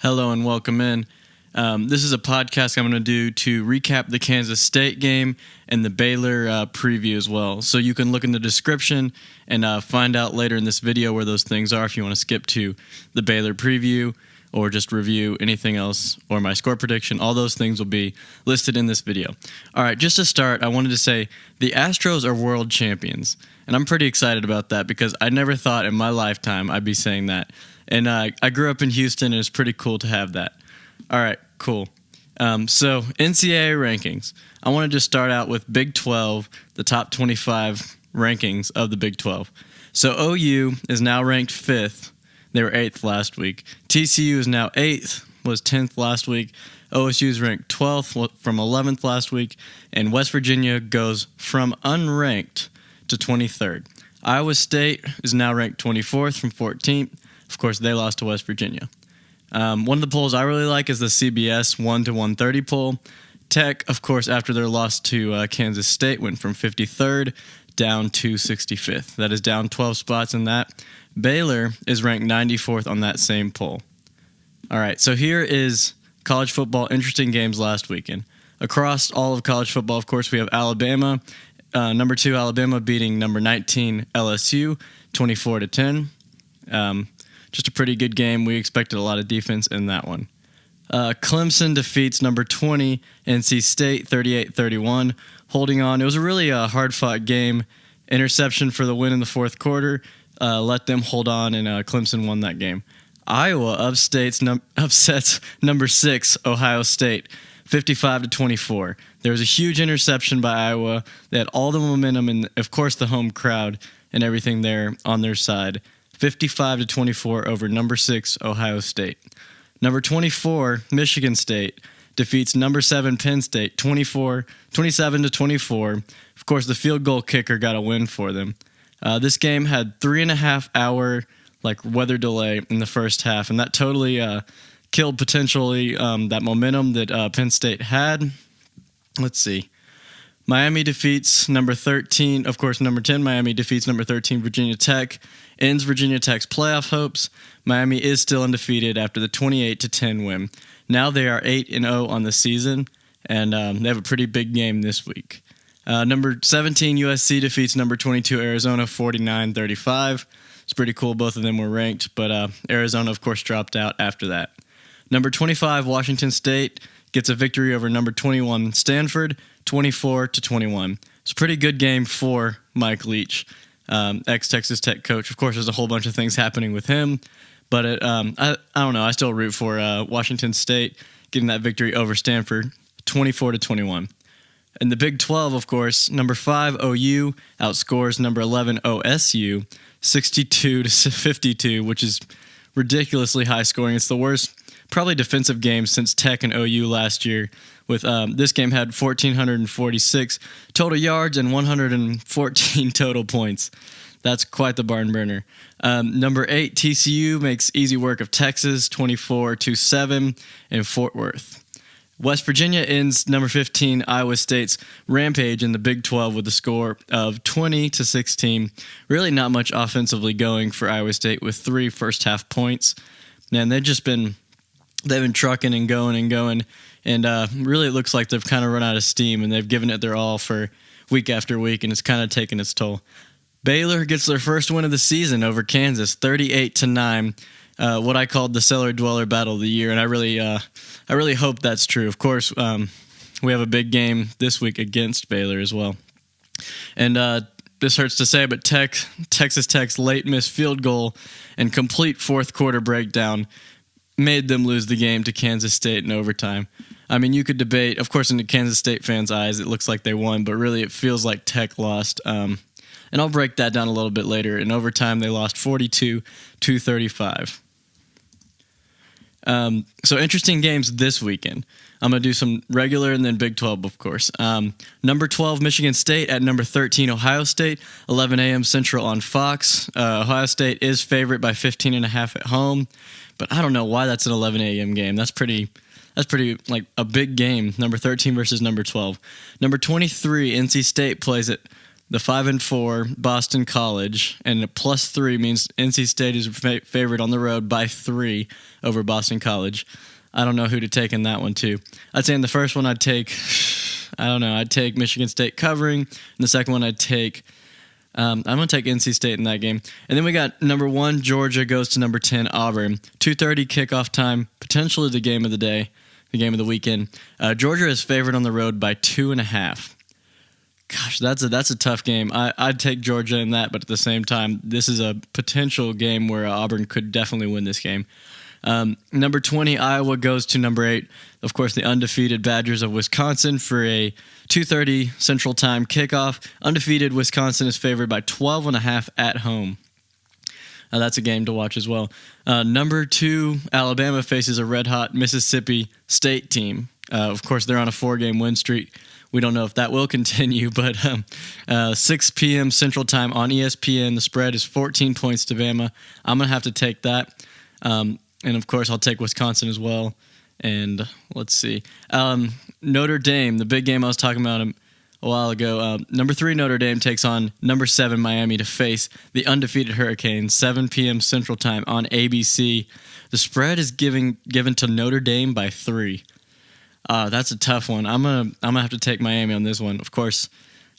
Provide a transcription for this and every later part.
Hello and welcome in. This is a podcast I'm going to do to recap the Kansas State game and the Baylor preview as well. So you can look in the description and find out later in this video where those things are if you want to skip to the Baylor preview or just review anything else or my score prediction. All those things will be listed in this video. All right, just to start, I wanted to say the Astros are world champions. And I'm pretty excited about that because I never thought in my lifetime I'd be saying that. And I grew up in Houston, and it's pretty cool to have that. All right, cool. So NCAA rankings. I want to just start out with Big 12, the top 25 rankings of the Big 12. So OU is now ranked 5th. They were 8th last week. TCU is now 8th, was 10th last week. OSU is ranked 12th from 11th last week. And West Virginia goes from unranked to 23rd. Iowa State is now ranked 24th from 14th. Of course, they lost to West Virginia. One of the polls I really like is the CBS 1 to 130 poll. Tech, of course, after their loss to Kansas State, went from 53rd down to 65th. That is down 12 spots in that. Baylor is ranked 94th on that same poll. All right, so here is college football interesting games last weekend. Across all of college football, of course, we have Alabama. Number 2 Alabama beating number 19 LSU 24-10. Just a pretty good game. We expected a lot of defense in that one. Clemson defeats number 20 NC State 38-31, holding on. It was a really hard-fought game. Interception for the win in the fourth quarter. Let them hold on, and Clemson won that game. Iowa upsets number 6 Ohio State 55-24. There was a huge interception by Iowa. They had all the momentum and, of course, the home crowd and everything there on their side. 55-24 over number 6 Ohio State. Number 24 Michigan State defeats number 7 Penn State 27-24. Of course, the field goal kicker got a win for them. This game had 3.5 hour weather delay in the first half, and that totally killed potentially that momentum that Penn State had. Let's see. Miami defeats number 13. Of course, number 10 Miami defeats number 13 Virginia Tech. Ends Virginia Tech's playoff hopes. Miami is still undefeated after the 28-10 win. Now they are 8-0 on the season, and they have a pretty big game this week. Number 17 USC defeats number 22 Arizona 49-35. It's pretty cool. Both of them were ranked, but Arizona, of course, dropped out after that. Number 25 Washington State gets a victory over number 21 Stanford 24-21. It's a pretty good game for Mike Leach, ex-Texas Tech coach. Of course, there's a whole bunch of things happening with him, but I don't know. I still root for Washington State getting that victory over Stanford 24-21. In the Big 12, of course, number 5 OU outscores number 11 OSU 62-52, which is ridiculously high scoring. It's the worst probably defensive game since Tech and OU last year. With this game had 1,446 total yards and 114 total points. That's quite the barn burner. Number 8 TCU makes easy work of Texas 24-7 in Fort Worth. West Virginia ends number 15 Iowa State's rampage in the Big 12 with a score of 20-16. Really not much offensively going for Iowa State with 3 first-half points. Man, they've been trucking and going, and really it looks like they've kind of run out of steam, and they've given it their all for week after week, and it's kind of taken its toll. Baylor gets their first win of the season over Kansas, 38-9. What I called the cellar dweller battle of the year, and I really hope that's true. Of course, we have a big game this week against Baylor as well. And this hurts to say, but Texas Tech's late missed field goal and complete fourth quarter breakdown made them lose the game to Kansas State in overtime. I mean, you could debate, of course, in the Kansas State fans' eyes, it looks like they won, but really it feels like Tech lost. And I'll break that down a little bit later. In overtime, they lost 42-35. So interesting games this weekend. I'm going to do some regular and then Big 12, of course. Number 12, Michigan State at number 13, Ohio State, 11 a.m. Central on Fox. Ohio State is favorite by 15.5 at home, but I don't know why that's an 11 a.m. game. That's pretty like a big game, number 13 versus number 12. Number 23, NC State plays at the 5-4 Boston College, and a +3 means NC State is favored on the road by 3 over Boston College. I don't know who to take in that one too. I'd say in the first one I'd take Michigan State covering. In the second one I'd take I'm going to take NC State in that game. And then we got number 1 Georgia goes to number 10 Auburn. 2:30 kickoff time, potentially the game of the day, the game of the weekend. Georgia is favored on the road by 2.5. Gosh, that's a tough game. I'd take Georgia in that, but at the same time, this is a potential game where Auburn could definitely win this game. Number 20, Iowa goes to number 8. Of course, the undefeated Badgers of Wisconsin for a 2:30 Central Time kickoff. Undefeated Wisconsin is favored by 12.5 at home. That's a game to watch as well. Number 2, Alabama faces a red-hot Mississippi State team. Of course, they're on a 4-game win streak. We don't know if that will continue, but 6 p.m. Central Time on ESPN. The spread is 14 points to Bama. I'm going to have to take that. And, of course, I'll take Wisconsin as well. And let's see. Notre Dame, the big game I was talking about a while ago. Number 3 Notre Dame takes on number 7 Miami to face the undefeated Hurricanes. 7 p.m. Central Time on ABC. The spread is given to Notre Dame by 3. That's a tough one. I'm gonna have to take Miami on this one. Of course,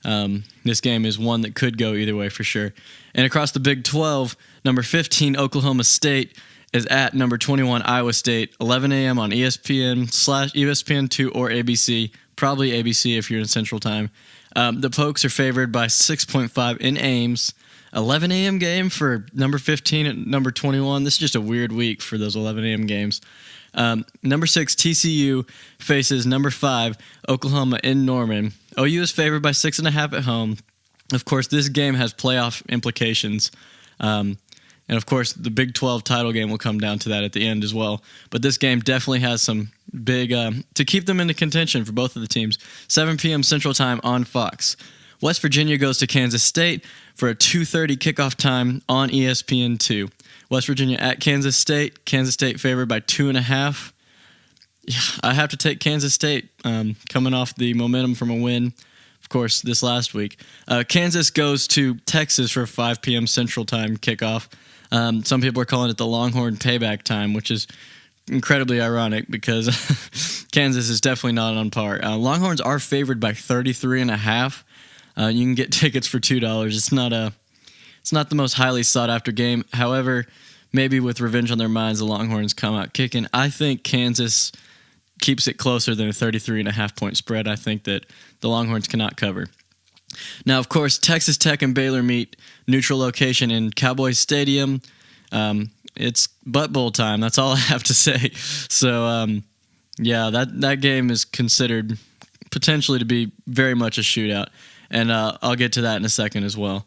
this game is one that could go either way for sure. And across the Big 12, number 15 Oklahoma State is at number 21 Iowa State. 11 a.m. on ESPN2 or ABC. Probably ABC if you're in Central Time. The Pokes are favored by 6.5 in Ames. 11 a.m. game for number 15 and number 21. This is just a weird week for those 11 a.m. games. Number 6, TCU faces number 5, Oklahoma in Norman. OU is favored by 6.5 at home. Of course, this game has playoff implications. And, of course, the Big 12 title game will come down to that at the end as well. But this game definitely has some big to keep them into contention for both of the teams. 7 p.m. Central Time on Fox. West Virginia goes to Kansas State for a 2:30 kickoff time on ESPN2. West Virginia at Kansas State. Kansas State favored by 2.5. Yeah, I have to take Kansas State coming off the momentum from a win, of course, this last week. Kansas goes to Texas for a 5 p.m. Central Time kickoff. Some people are calling it the Longhorn payback time, which is incredibly ironic because Kansas is definitely not on par. Longhorns are favored by 33.5. You can get tickets for $2. It's not the most highly sought after game. However, maybe with revenge on their minds, the Longhorns come out kicking. I think Kansas keeps it closer than a 33.5 point spread. I think that the Longhorns cannot cover. Now, of course, Texas Tech and Baylor meet neutral location in Cowboys Stadium. It's butt bowl time. That's all I have to say. So, that game is considered potentially to be very much a shootout. And I'll get to that in a second as well.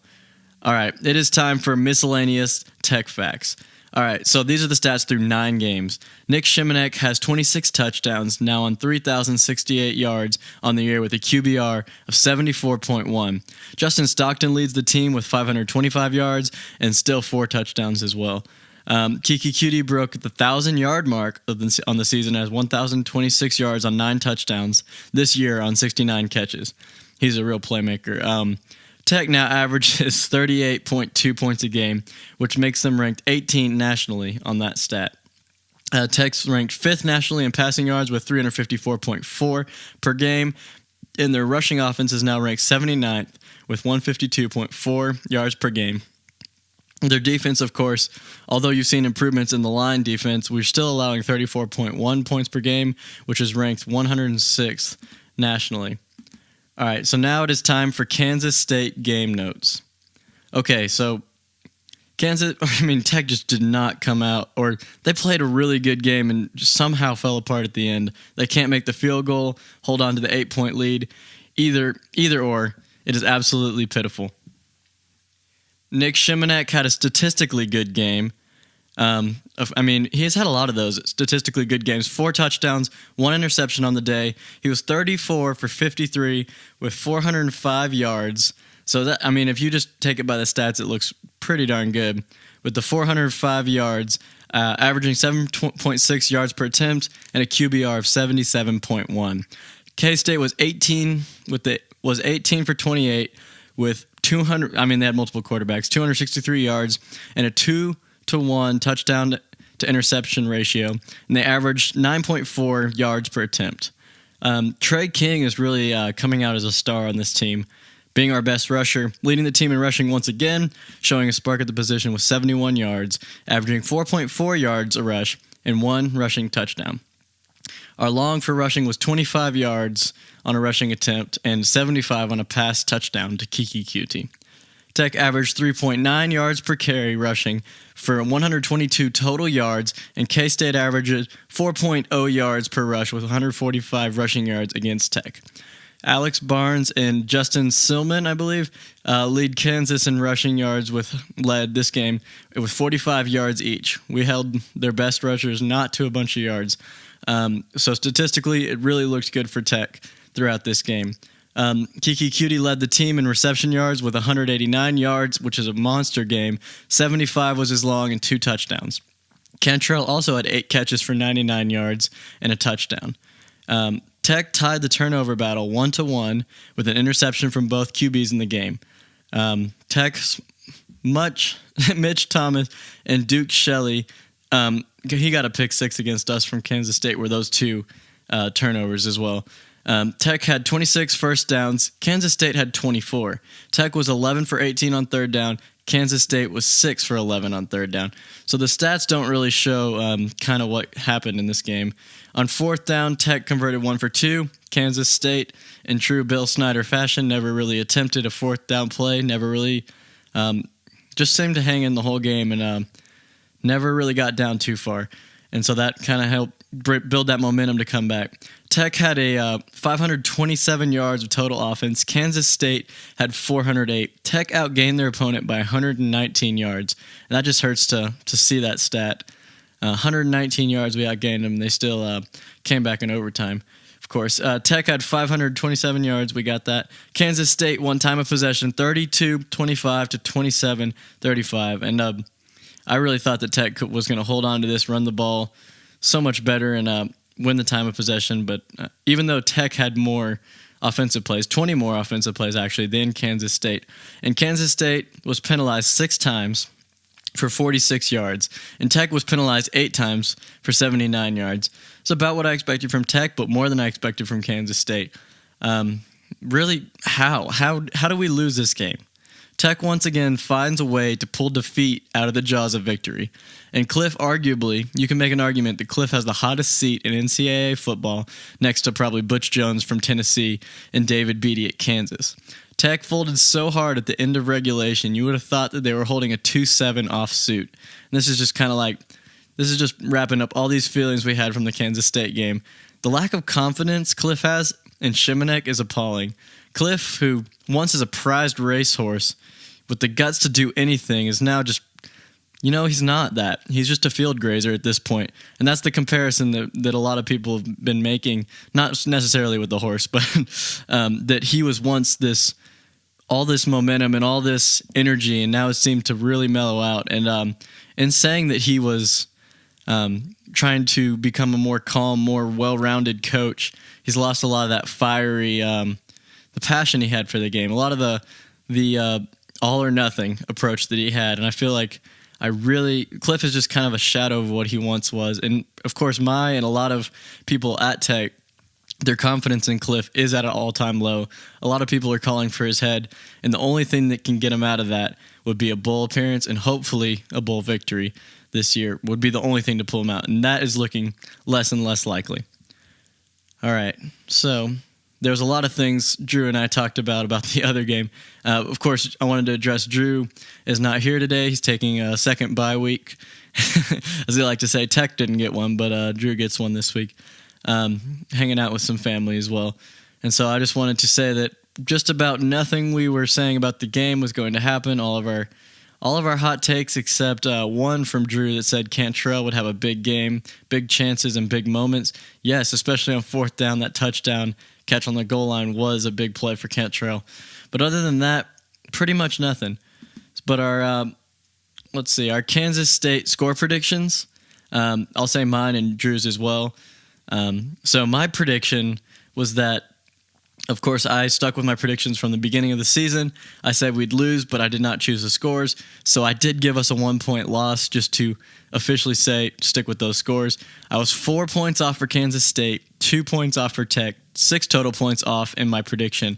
All right, it is time for miscellaneous Tech facts. All right, so these are the stats through 9 games. Nick Shimanek has 26 touchdowns, now on 3,068 yards on the year with a QBR of 74.1. Justin Stockton leads the team with 525 yards and still 4 touchdowns as well. Kiki Cutie broke the 1,000-yard mark on the season as 1,026 yards on 9 touchdowns this year on 69 catches. He's a real playmaker. Tech now averages 38.2 points a game, which makes them ranked 18th nationally on that stat. Tech's ranked 5th nationally in passing yards with 354.4 per game, and their rushing offense is now ranked 79th with 152.4 yards per game. Their defense, of course, although you've seen improvements in the line defense, we're still allowing 34.1 points per game, which is ranked 106th nationally. All right, so now it is time for Kansas State game notes. Okay, so Tech just did not come out, or they played a really good game and just somehow fell apart at the end. They can't make the field goal, hold on to the 8-point lead. Either or, it is absolutely pitiful. Nick Shimanek had a statistically good game. He has had a lot of those statistically good games. 4 touchdowns, 1 interception on the day. He was 34 for 53 with 405 yards. So that, if you just take it by the stats, it looks pretty darn good. With the 405 yards, averaging 7.6 yards per attempt and a QBR of 77.1. K-State was 18 for 28 with they had multiple quarterbacks, 263 yards, and a 2-to-1 touchdown to interception ratio, and they averaged 9.4 yards per attempt. Trey King is really coming out as a star on this team, being our best rusher, leading the team in rushing once again, showing a spark at the position with 71 yards, averaging 4.4 yards a rush, and 1 rushing touchdown. Our long for rushing was 25 yards on a rushing attempt and 75 on a pass touchdown to Kiki Cutie. Tech averaged 3.9 yards per carry rushing for 122 total yards, and K-State averages 4.0 yards per rush with 145 rushing yards against Tech. Alex Barnes and Justin Silman, I believe, lead Kansas in rushing yards led this game with 45 yards each. We held their best rushers not to a bunch of yards. So statistically, it really looked good for Tech throughout this game. Kiki Cutie led the team in reception yards with 189 yards, which is a monster game. 75 was his long and 2 touchdowns. Cantrell also had 8 catches for 99 yards and a touchdown. Tech tied the turnover battle 1-1 with an interception from both QBs in the game. Tech's Mitch Thomas and Duke Shelley, he got a pick 6 against us from Kansas State, were those 2 turnovers as well. Tech had 26 first downs. Kansas State had 24. Tech was 11 for 18 on third down. Kansas State was 6 for 11 on third down. So the stats don't really show kind of what happened in this game. On fourth down, Tech converted 1 for 2. Kansas State, in true Bill Snyder fashion, never really attempted a fourth down play, never really just seemed to hang in the whole game and never really got down too far. And so that kind of helped build that momentum to come back. Tech had a 527 yards of total offense. Kansas State had 408. Tech outgained their opponent by 119 yards. And that just hurts to see that stat. 119 yards we outgained them. They still came back in overtime. Of course, Tech had 527 yards. We got that. Kansas State won time of possession 32-25 to 27-35. And I really thought that Tech was going to hold on to this, run the ball so much better, and win the time of possession. But even though Tech had more offensive plays, 20 more offensive plays actually, than Kansas State. And Kansas State was penalized 6 times for 46 yards. And Tech was penalized 8 times for 79 yards. It's about what I expected from Tech, but more than I expected from Kansas State. Really, how do we lose this game? Tech once again finds a way to pull defeat out of the jaws of victory. And Cliff, arguably, you can make an argument that Cliff has the hottest seat in NCAA football next to probably Butch Jones from Tennessee and David Beatty at Kansas. Tech folded so hard at the end of regulation, you would have thought that they were holding a 2-7 off suit. And this is just wrapping up all these feelings we had from the Kansas State game. The lack of confidence Cliff has in Shimanek is appalling. Cliff, who once is a prized racehorse with the guts to do anything, is now just, he's not that. He's just a field grazer at this point. And that's the comparison that a lot of people have been making, not necessarily with the horse, but that he was once all this momentum and all this energy, and now it seemed to really mellow out. And in saying that he was trying to become a more calm, more well-rounded coach, he's lost a lot of that fiery, the passion he had for the game, a lot of the all or nothing approach that he had. And I feel like Cliff is just kind of a shadow of what he once was. And of course, and a lot of people at Tech, their confidence in Cliff is at an all-time low. A lot of people are calling for his head, and the only thing that can get him out of that would be a bowl appearance and hopefully a bowl victory this year would be the only thing to pull him out. And that is looking less and less likely. All right, so there's a lot of things Drew and I talked about the other game. Of course, I wanted to address Drew is not here today. He's taking a second bye week. As they like to say, Tech didn't get one, but Drew gets one this week, hanging out with some family as well. And so I just wanted to say that just about nothing we were saying about the game was going to happen. All of our hot takes except one from Drew that said Cantrell would have a big game, big chances and big moments. Yes, especially on fourth down, that touchdown catch on the goal line was a big play for Cantrell. But other than that, pretty much nothing. But our Kansas State score predictions, I'll say mine and Drew's as well. So my prediction was that Of course, I stuck with my predictions from the beginning of the season. I said we'd lose, but I did not choose the scores. So I did give us a 1-point loss just to officially say stick with those scores. I was 4 points off for Kansas State, 2 points off for Tech, 6 total points off in my prediction.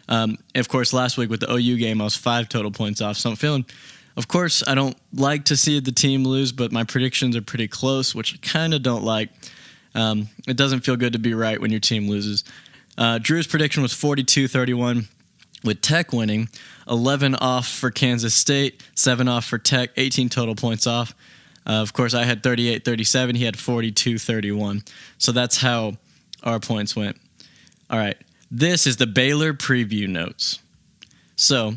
Of course, last week with the OU game, I was 5 total points off. So I'm feeling, of course, I don't like to see the team lose, but my predictions are pretty close, which I kind of don't like. It doesn't feel good to be right when your team loses. Drew's prediction was 42-31 with Tech winning, 11 off for Kansas State, 7 off for Tech, 18 total points off. Of course, I had 38-37. He had 42-31. So that's how our points went. All right. This is the Baylor preview notes. So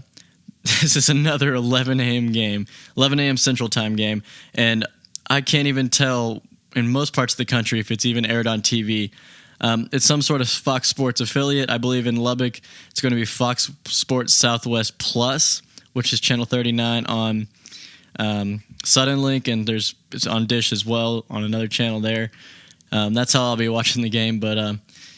this is another 11 a.m. game, 11 a.m. Central Time game. And I can't even tell in most parts of the country if it's even aired on TV. It's some sort of Fox Sports affiliate. I believe in Lubbock, it's going to be Fox Sports Southwest Plus, which is Channel 39 on Suddenlink, and it's on Dish as well on another channel there. That's how I'll be watching the game. But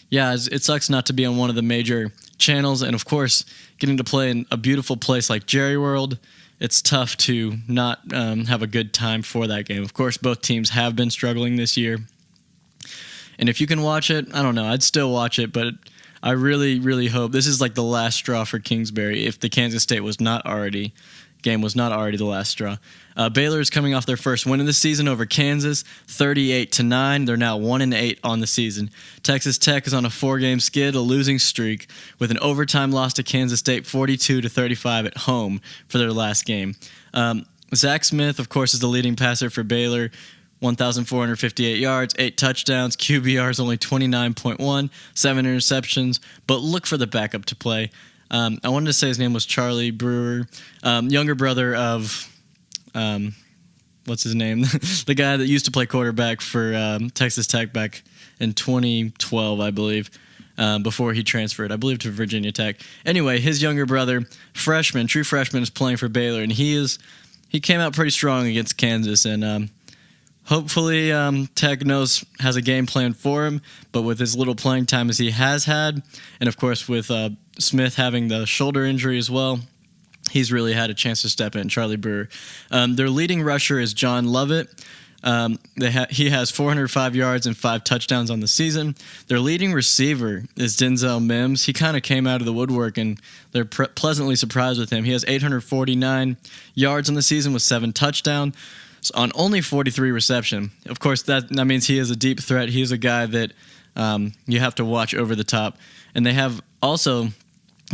yeah, it sucks not to be on one of the major channels, and of course, getting to play in a beautiful place like Jerry World. It's tough to not have a good time for that game. Of course, both teams have been struggling this year. And if you can watch it, I don't know, I'd still watch it, but I really, really hope this is like the last straw for Kingsbury if the Kansas State game was not already the last straw. Baylor is coming off their first win of the season over Kansas, 38-9. They're now 1-8 on the season. Texas Tech is on a 4-game skid, a losing streak, with an overtime loss to Kansas State, 42-35 at home for their last game. Zach Smith, of course, is the leading passer for Baylor. 1,458 yards, 8 touchdowns, QBR is only 29.1, 7 interceptions, but look for the backup to play. I wanted to say his name was Charlie Brewer, younger brother of, what's his name? The guy that used to play quarterback for Texas Tech back in 2012, I believe, before he transferred, I believe, to Virginia Tech. Anyway, his younger brother, true freshman, is playing for Baylor, and he came out pretty strong against Kansas, and hopefully, Tech has a game plan for him, but with as little playing time as he has had, and of course with Smith having the shoulder injury as well, he's really had a chance to step in, Charlie Brewer. Their leading rusher is John Lovett. He has 405 yards and 5 touchdowns on the season. Their leading receiver is Denzel Mims. He kind of came out of the woodwork, and they're pleasantly surprised with him. He has 849 yards on the season with 7 touchdowns. On only 43 reception. Of course, that means he is a deep threat. He is a guy that you have to watch over the top. And they have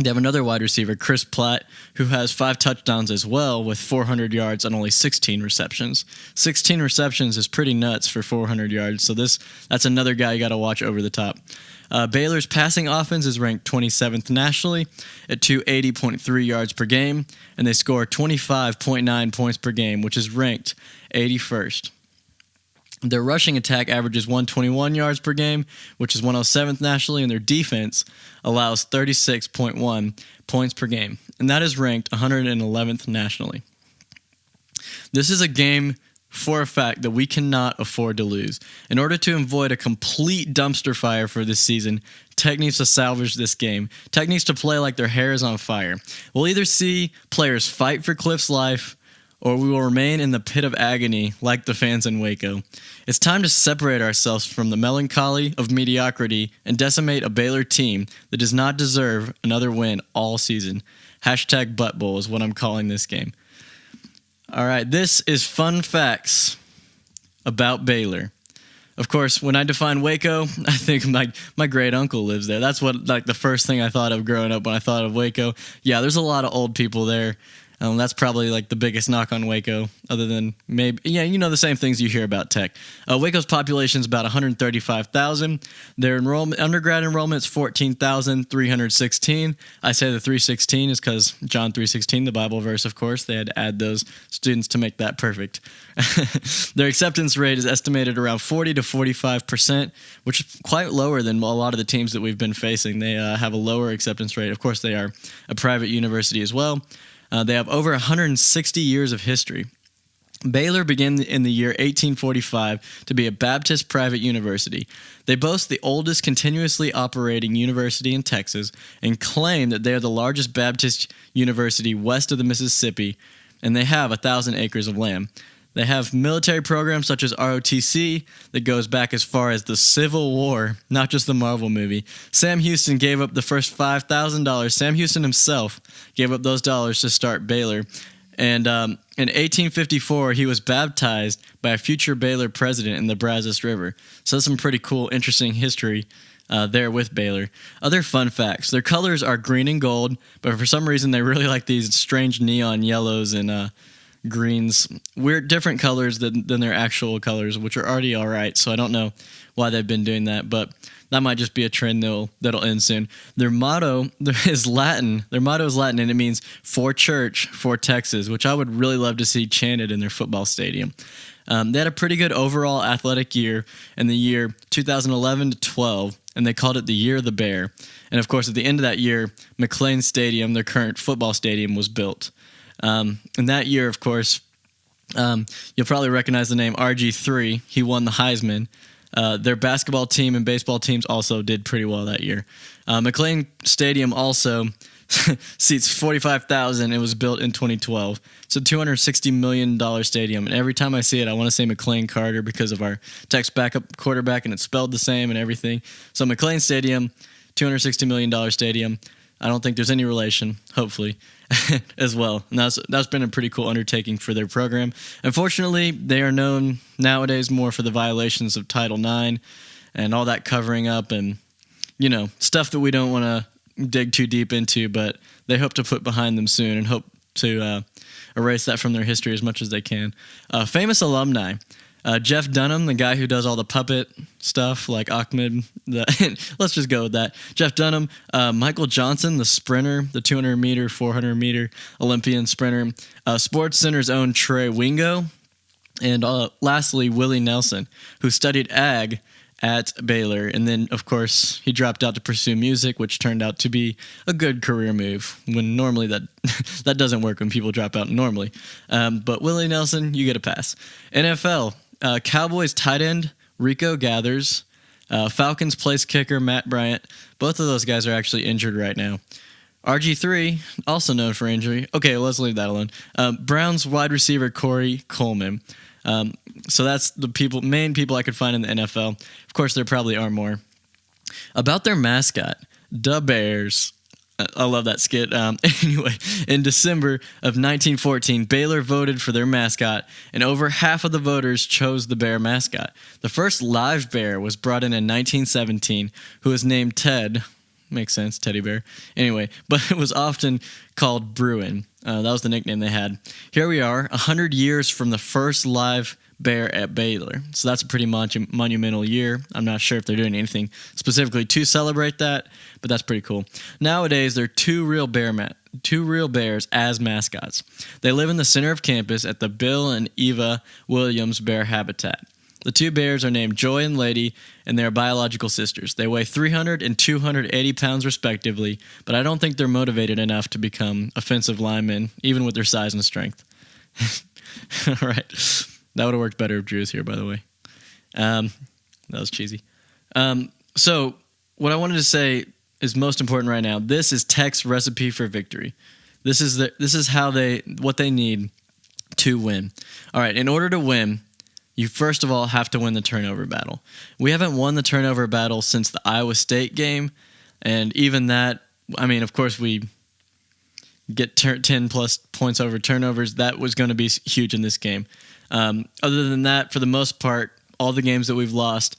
another wide receiver, Chris Platt, who has 5 touchdowns as well with 400 yards on only 16 receptions. 16 receptions is pretty nuts for 400 yards. So that's another guy you got to watch over the top. Baylor's passing offense is ranked 27th nationally at 280.3 yards per game, and they score 25.9 points per game, which is ranked 81st. Their rushing attack averages 121 yards per game, which is 107th nationally, and their defense allows 36.1 points per game, and that is ranked 111th nationally. This is a game for a fact that we cannot afford to lose. In order to avoid a complete dumpster fire for this season, Tech needs to salvage this game. Tech needs to play like their hair is on fire. We'll either see players fight for Cliff's life, or we will remain in the pit of agony like the fans in Waco. It's time to separate ourselves from the melancholy of mediocrity and decimate a Baylor team that does not deserve another win all season. Hashtag Butt Bowl is what I'm calling this game. All right, this is fun facts about Baylor. Of course, when I define Waco, I think my great uncle lives there. That's what the first thing I thought of growing up when I thought of Waco. Yeah, there's a lot of old people there. That's probably the biggest knock on Waco, other than maybe, the same things you hear about Tech. Waco's population is about 135,000. Their undergrad enrollment is 14,316. I say the 316 is because John 3:16, the Bible verse, of course. They had to add those students to make that perfect. Their acceptance rate is estimated around 40 to 45%, which is quite lower than a lot of the teams that we've been facing. They have a lower acceptance rate. Of course, they are a private university as well. They have over 160 years of history. Baylor began in the year 1845 to be a Baptist private university. They boast the oldest continuously operating university in Texas and claim that they are the largest Baptist university west of the Mississippi, and they have 1,000 acres of land. They have military programs such as ROTC that goes back as far as the Civil War, not just the Marvel movie. Sam Houston gave up the first $5,000. Sam Houston himself gave up those dollars to start Baylor. And in 1854, he was baptized by a future Baylor president in the Brazos River. So that's some pretty cool, interesting history there with Baylor. Other fun facts. Their colors are green and gold, but for some reason they really like these strange neon yellows and greens. Weird, different colors than their actual colors, which are already all right. So I don't know why they've been doing that, but that might just be a trend that'll end soon. Their motto is Latin. Their motto is Latin, and it means "For Church, for Texas," which I would really love to see chanted in their football stadium. They had a pretty good overall athletic year in the year 2011 to 12, and they called it the Year of the Bear. And, of course, at the end of that year, McLean Stadium, their current football stadium, was built. In that year, of course, you'll probably recognize the name RG3. He won the Heisman. Their basketball team and baseball teams also did pretty well that year. McLean Stadium also seats 45,000. It was built in 2012. It's a $260 million stadium. And every time I see it, I want to say McLean Carter because of our Tex backup quarterback, and it's spelled the same and everything. So McLean Stadium, $260 million stadium. I don't think there's any relation, hopefully, as well. And that's been a pretty cool undertaking for their program. Unfortunately, they are known nowadays more for the violations of Title IX and all that covering up and, stuff that we don't want to dig too deep into, but they hope to put behind them soon and hope to erase that from their history as much as they can. Famous alumni. Jeff Dunham, the guy who does all the puppet stuff like Ahmed. Let's just go with that. Jeff Dunham. Michael Johnson, the sprinter, the 200-meter, 400-meter Olympian sprinter. Sports Center's own Trey Wingo. And lastly, Willie Nelson, who studied ag at Baylor. And then, of course, he dropped out to pursue music, which turned out to be a good career move, when normally that doesn't work when people drop out normally. But Willie Nelson, you get a pass. NFL. Cowboys tight end Rico Gathers, Falcons place kicker Matt Bryant. Both of those guys are actually injured right now. RG3, also known for injury. Okay, let's leave that alone. Browns wide receiver Corey Coleman. So that's the main people I could find in the NFL. Of course, there probably are more. About their mascot, the Bears. I love that skit. Anyway, in December of 1914, Baylor voted for their mascot, and over half of the voters chose the bear mascot. The first live bear was brought in 1917, who was named Ted. Makes sense, teddy bear. Anyway, but it was often called Bruin. That was the nickname they had. Here we are, 100 years from the first live bear at Baylor. So that's a pretty monumental year. I'm not sure if they're doing anything specifically to celebrate that, but that's pretty cool. Nowadays, there are two real bears as mascots. They live in the center of campus at the Bill and Eva Williams Bear Habitat. The two bears are named Joy and Lady, and they are biological sisters. They weigh 300 and 280 pounds respectively, but I don't think they're motivated enough to become offensive linemen, even with their size and strength. All right. That would have worked better if Drew was here, by the way. That was cheesy. So what I wanted to say is most important right now. This is Tech's recipe for victory. This is what they need to win. All right, in order to win, you first of all have to win the turnover battle. We haven't won the turnover battle since the Iowa State game, and even that, I mean, of course we get 10 plus points over turnovers. That was going to be huge in this game. Other than that, for the most part, all the games that we've lost,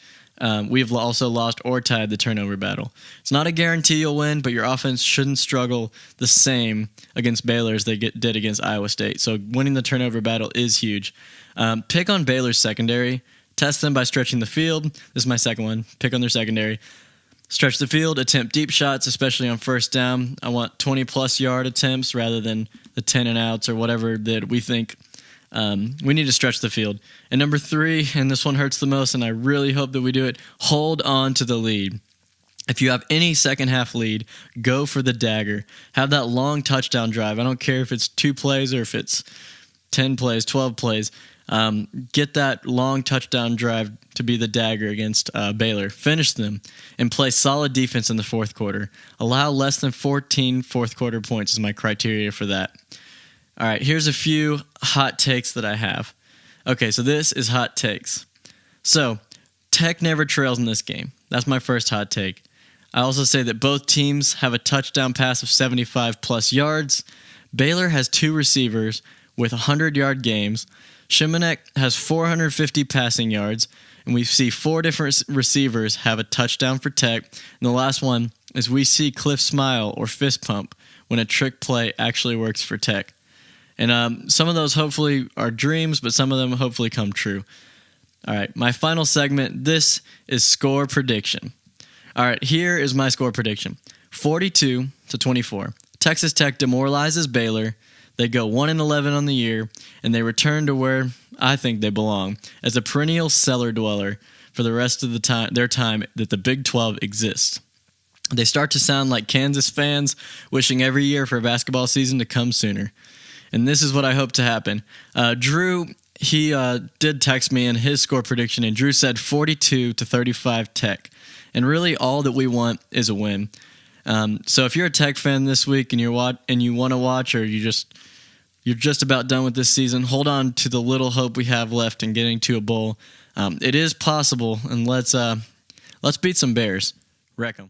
we've also lost or tied the turnover battle. It's not a guarantee you'll win, but your offense shouldn't struggle the same against Baylor as they did against Iowa State. So winning the turnover battle is huge. Pick on Baylor's secondary. Test them by stretching the field. This is my second one. Pick on their secondary. Stretch the field, attempt deep shots, especially on first down. I want 20-plus yard attempts rather than the 10 and outs or whatever that we think. We need to stretch the field. And number 3, and this one hurts the most, and I really hope that we do it, hold on to the lead. If you have any second half lead, go for the dagger. Have that long touchdown drive. I don't care if it's 2 plays or if it's 10 plays, 12 plays. Get that long touchdown drive to be the dagger against Baylor. Finish them and play solid defense in the fourth quarter. Allow less than 14 fourth quarter points is my criteria for that. All right, here's a few hot takes that I have. Okay, so this is hot takes. So, Tech never trails in this game. That's my first hot take. I also say that both teams have a touchdown pass of 75-plus yards. Baylor has 2 receivers with 100-yard games. Shimanek has 450 passing yards. And we see 4 different receivers have a touchdown for Tech. And the last one is we see Cliff smile or fist pump when a trick play actually works for Tech. And some of those hopefully are dreams, but some of them hopefully come true. All right, my final segment, this is score prediction. All right, here is my score prediction. 42-24. Texas Tech demoralizes Baylor. They go 1-11 on the year, and they return to where I think they belong, as a perennial cellar dweller for the rest of their time that the Big 12 exists. They start to sound like Kansas fans wishing every year for a basketball season to come sooner. And this is what I hope to happen. Drew, he did text me in his score prediction, and Drew said 42-35 Tech. And really all that we want is a win. So if you're a Tech fan this week and you want to watch, or you're just about done with this season, hold on to the little hope we have left in getting to a bowl. It is possible, and let's beat some Bears. Wreck 'em.